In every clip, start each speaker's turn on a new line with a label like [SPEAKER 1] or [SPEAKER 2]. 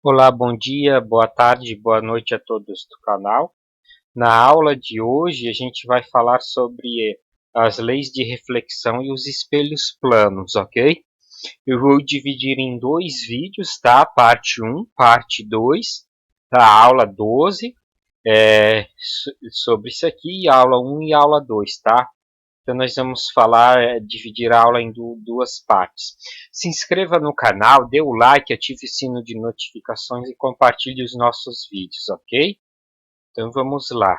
[SPEAKER 1] Olá, bom dia, boa tarde, boa noite a todos do canal. Na aula de hoje a gente vai falar sobre as leis de reflexão e os espelhos planos, ok? Eu vou dividir em dois vídeos, tá? Parte 1, parte 2, da aula 12, sobre isso aqui, aula 1 e aula 2, tá? Então nós vamos dividir a aula em duas partes. Se inscreva no canal, dê o like, ative o sino de notificações e compartilhe os nossos vídeos, ok? Então vamos lá.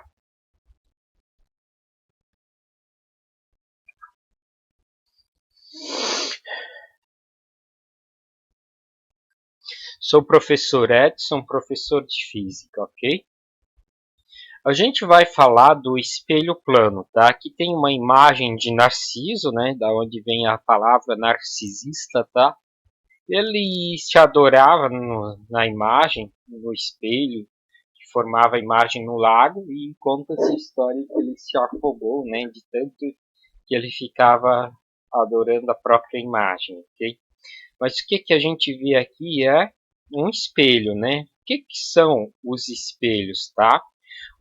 [SPEAKER 1] Sou o professor Edson, professor de física, ok? A gente vai falar do espelho plano, tá? Aqui tem uma imagem de Narciso, né? Da onde vem a palavra narcisista, tá? Ele se adorava na imagem, no espelho, que formava a imagem no lago, e conta-se a história que ele se afogou, né? De tanto que ele ficava adorando a própria imagem, ok? Mas o que, que a gente vê aqui é um espelho, né? O que, que são os espelhos, tá?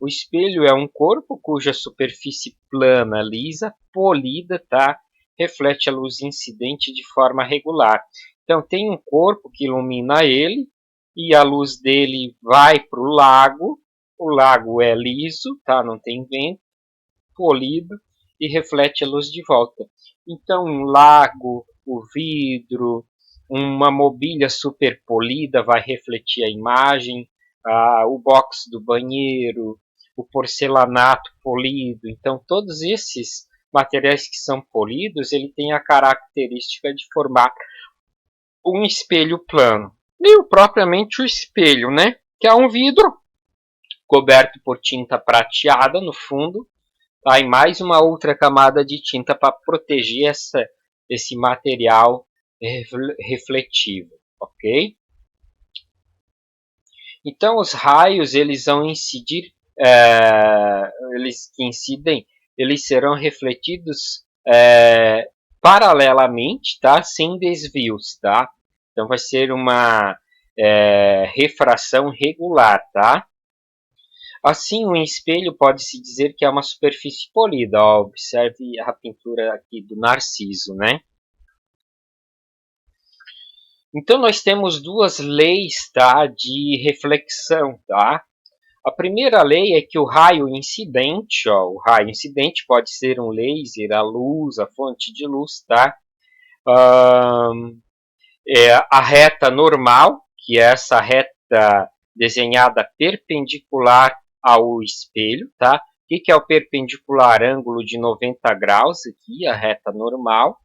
[SPEAKER 1] O espelho é um corpo cuja superfície plana, lisa, polida, tá? Reflete a luz incidente de forma regular. Então, tem um corpo que ilumina ele e a luz dele vai para o lago. O lago é liso, tá? Não tem vento, polido e reflete a luz de volta. Então, um lago, o vidro, uma mobília super polida vai refletir a imagem, o box do banheiro, o porcelanato polido. Então, todos esses materiais que são polidos, ele tem a característica de formar um espelho plano. E propriamente o espelho, né? Que é um vidro coberto por tinta prateada no fundo, tá? E mais uma outra camada de tinta para proteger esse material refletivo, ok? Então os raios eles vão incidir, eles que incidem, eles serão refletidos paralelamente, tá? Sem desvios, tá? Então vai ser uma refração regular, tá? Assim, um espelho pode-se dizer que é uma superfície polida. Ó, observe a pintura aqui do Narciso, né? Então, nós temos duas leis, tá, de reflexão, tá? A primeira lei é que o raio incidente, ó, o raio incidente pode ser um laser, a luz, a fonte de luz, tá? A reta normal, que é essa reta desenhada perpendicular ao espelho, tá? O que é o perpendicular? Ângulo de 90 graus aqui, a reta normal,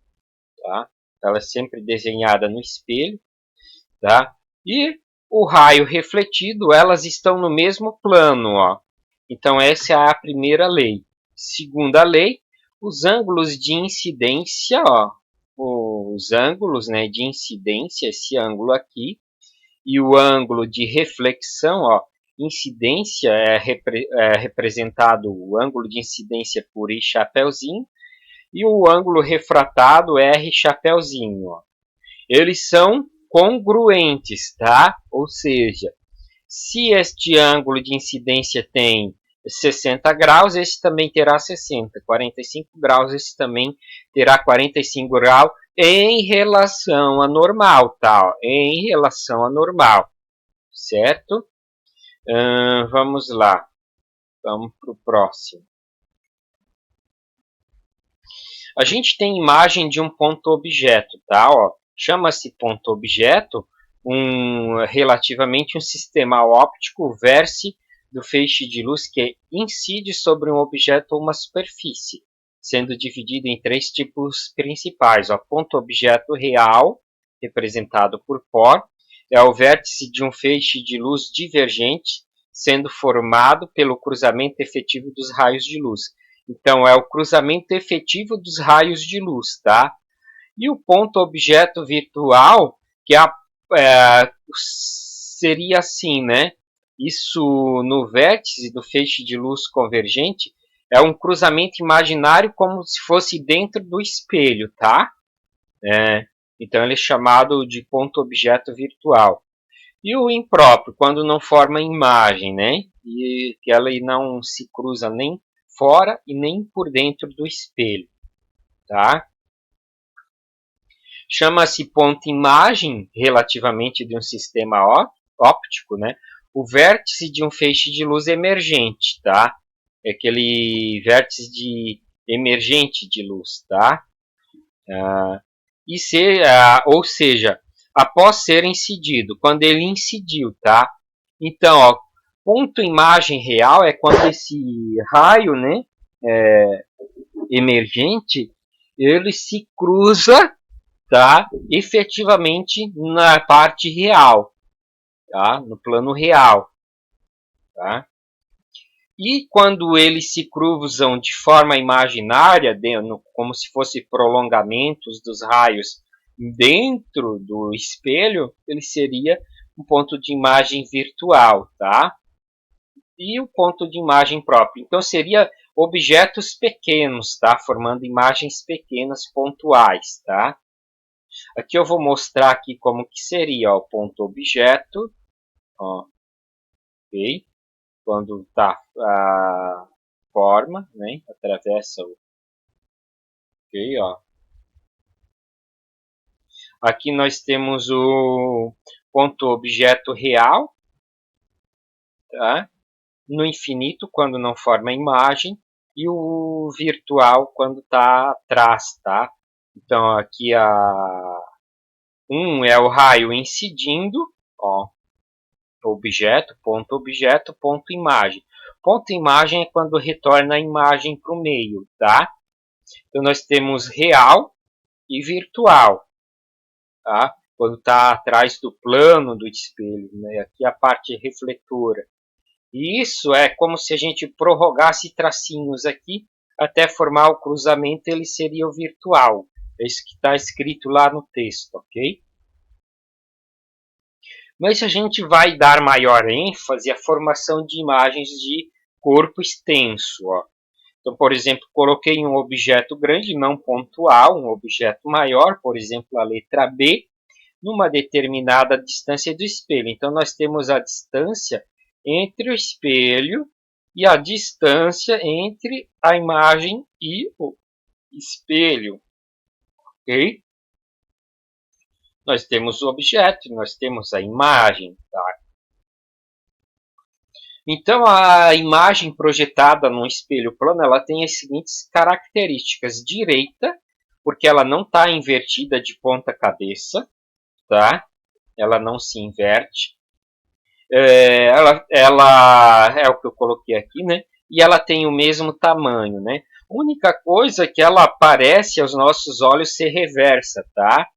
[SPEAKER 1] tá? Ela é sempre desenhada no espelho, tá? E o raio refletido, elas estão no mesmo plano, ó. Então essa é a primeira lei. Segunda lei, os ângulos de incidência, ó, os ângulos, né, de incidência, esse ângulo aqui, e o ângulo de reflexão, ó, incidência é representado o ângulo de incidência por I chapeuzinho e o ângulo refratado R chapeuzinho. Ó. Eles são congruentes, tá? Ou seja, se este ângulo de incidência tem 60 graus, esse também terá 60. 45 graus, esse também terá 45 graus em relação a normal, tá? Em relação a normal, certo? Vamos lá. Vamos para o próximo. A gente tem imagem de um ponto-objeto, tá? Chama-se ponto-objeto relativamente um sistema óptico verse do feixe de luz que incide sobre um objeto ou uma superfície, sendo dividido em três tipos principais. Ponto-objeto real, representado por POR, é o vértice de um feixe de luz divergente, sendo formado pelo cruzamento efetivo dos raios de luz. Então, é o cruzamento efetivo dos raios de luz, tá? E o ponto-objeto virtual, que seria assim, né? Isso no vértice do feixe de luz convergente é um cruzamento imaginário como se fosse dentro do espelho, tá? Então ele é chamado de ponto-objeto virtual. E o impróprio, quando não forma imagem, né? E que ela não se cruza nem fora e nem por dentro do espelho, tá? Chama-se ponto-imagem, relativamente de um sistema óptico, né? O vértice de um feixe de luz emergente, tá? É aquele vértice de emergente de luz, tá? Ou seja, após ser incidido, quando ele incidiu, tá? Então, ó, ponto imagem real é quando esse raio, né, emergente, ele se cruza, tá, efetivamente na parte real, tá, no plano real, tá? E quando eles se cruzam de forma imaginária, como se fossem prolongamentos dos raios dentro do espelho, ele seria um ponto de imagem virtual, tá? E o ponto de imagem próprio. Então seria objetos pequenos, tá? Formando imagens pequenas pontuais, tá? Aqui eu vou mostrar aqui como que seria, ó, o ponto objeto, ó, ok? Quando tá a forma, né? Atravessa o, ok, ó. Aqui nós temos o ponto objeto real, tá? No infinito, quando não forma imagem, e o virtual, quando está atrás, tá? Então, aqui é o raio incidindo, ó, objeto, ponto imagem. Ponto imagem é quando retorna a imagem para o meio, tá? Então, nós temos real e virtual, tá? Quando está atrás do plano do espelho, né? Aqui a parte refletora. E isso é como se a gente prorrogasse tracinhos aqui até formar o cruzamento, ele seria o virtual. É isso que está escrito lá no texto, ok? Mas a gente vai dar maior ênfase à formação de imagens de corpo extenso. Ó. Então, por exemplo, coloquei um objeto grande, não pontual, um objeto maior, por exemplo, a letra B, numa determinada distância do espelho. Então, nós temos a distância entre o espelho e a distância entre a imagem e o espelho. Ok? Nós temos o objeto, nós temos a imagem. Tá? Então, a imagem projetada num espelho plano ela tem as seguintes características. Direita, porque ela não está invertida de ponta cabeça, tá? Ela não se inverte. Ela é o que eu coloquei aqui, né? E ela tem o mesmo tamanho, né? A única coisa é que ela parece aos nossos olhos ser reversa, tá?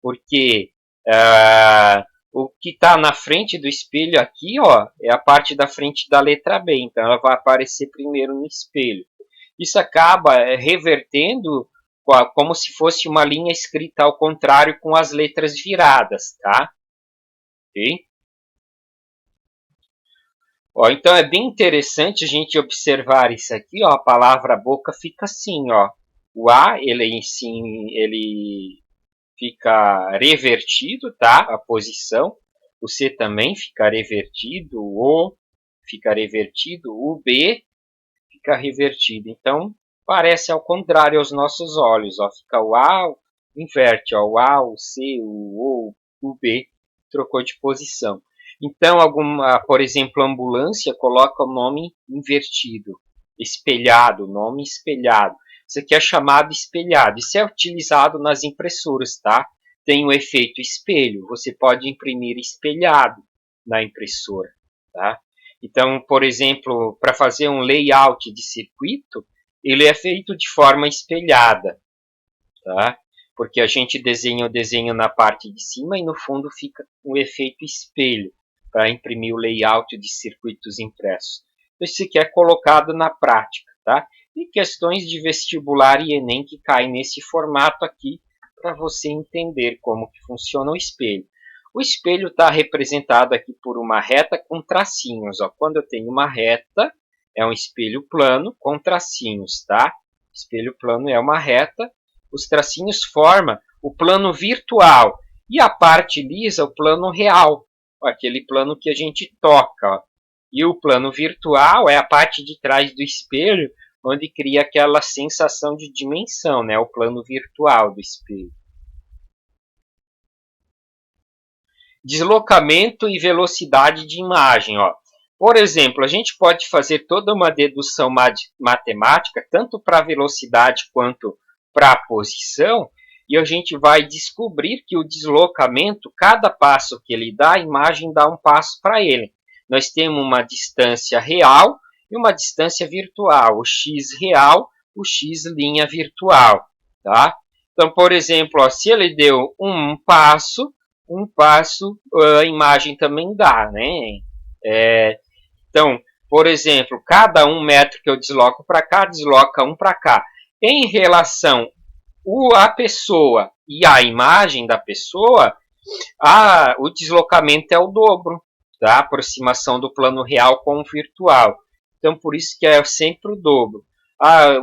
[SPEAKER 1] Porque o que está na frente do espelho aqui, ó, é a parte da frente da letra B, então ela vai aparecer primeiro no espelho. Isso acaba revertendo como se fosse uma linha escrita ao contrário com as letras viradas, tá? Ok? Ó, então é bem interessante a gente observar isso aqui, ó, a palavra boca fica assim, ó. O A, ele fica revertido, tá? A posição. O C também fica revertido, o O fica revertido, o B fica revertido. Então, parece ao contrário aos nossos olhos, ó. Fica o A, inverte, ó, o A, o C, o O, o B, trocou de posição. Então, por exemplo, ambulância coloca o nome invertido, espelhado, nome espelhado. Isso aqui é chamado espelhado. Isso é utilizado nas impressoras, tá? Tem o efeito espelho. Você pode imprimir espelhado na impressora, tá? Então, por exemplo, para fazer um layout de circuito, ele é feito de forma espelhada, tá? Porque a gente desenha o desenho na parte de cima e no fundo fica o efeito espelho para imprimir o layout de circuitos impressos. Isso aqui é colocado na prática, tá? E questões de vestibular e Enem que caem nesse formato aqui para você entender como que funciona o espelho. O espelho está representado aqui por uma reta com tracinhos. Ó. Quando eu tenho uma reta, é um espelho plano com tracinhos, tá? Espelho plano é uma reta. Os tracinhos formam o plano virtual e a parte lisa o plano real. aquele plano que a gente toca. Ó. E o plano virtual é a parte de trás do espelho, onde cria aquela sensação de dimensão, né? O plano virtual do espelho. Deslocamento e velocidade de imagem. Ó. Por exemplo, a gente pode fazer toda uma dedução matemática, tanto para a velocidade quanto para a posição, e a gente vai descobrir que o deslocamento, cada passo que ele dá, a imagem dá um passo para ele. Nós temos uma distância real e uma distância virtual, o x real, o x linha virtual. Tá? Então, por exemplo, ó, se ele deu um passo, a imagem também dá, né? Então, por exemplo, cada 1 metro que eu desloco para cá, desloca 1 para cá. Em relação a pessoa e a imagem da pessoa, o deslocamento é o dobro da aproximação do plano real com o virtual. Então, por isso que é sempre o dobro.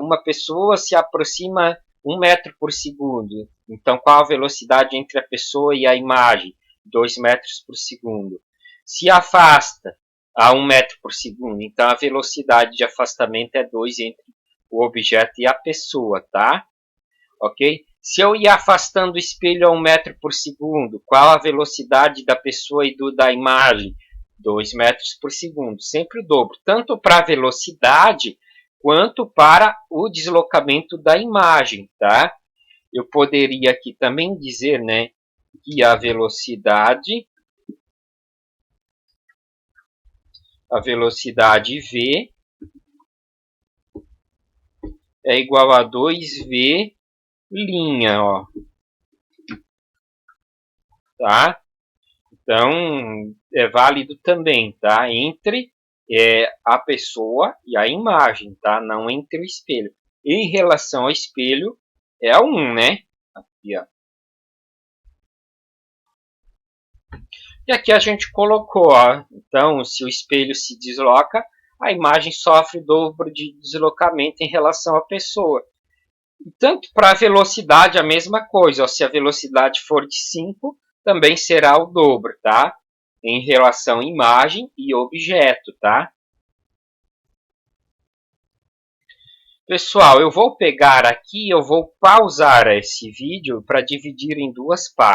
[SPEAKER 1] Uma pessoa se aproxima 1 metro por segundo. Então, qual a velocidade entre a pessoa e a imagem? 2 metros por segundo. Se afasta a 1 metro por segundo. Então, a velocidade de afastamento é 2 entre o objeto e a pessoa, tá? Ok? Se eu ir afastando o espelho a 1 metro por segundo, qual a velocidade da pessoa e da imagem? 2 metros por segundo, sempre o dobro, tanto para a velocidade quanto para o deslocamento da imagem, tá? Eu poderia aqui também dizer, né, que a velocidade V é igual a 2V linha, ó. Tá? Então, é válido também, tá? Entre a pessoa e a imagem, tá? Não entre o espelho. Em relação ao espelho, é 1, né? Aqui, ó. E aqui a gente colocou, ó. Então, se o espelho se desloca, a imagem sofre o dobro de deslocamento em relação à pessoa. Tanto para a velocidade, a mesma coisa. Ó, se a velocidade for de 5, também será o dobro, tá? Em relação à imagem e objeto, tá? Pessoal, eu vou pegar aqui, eu vou pausar esse vídeo para dividir em 2 partes.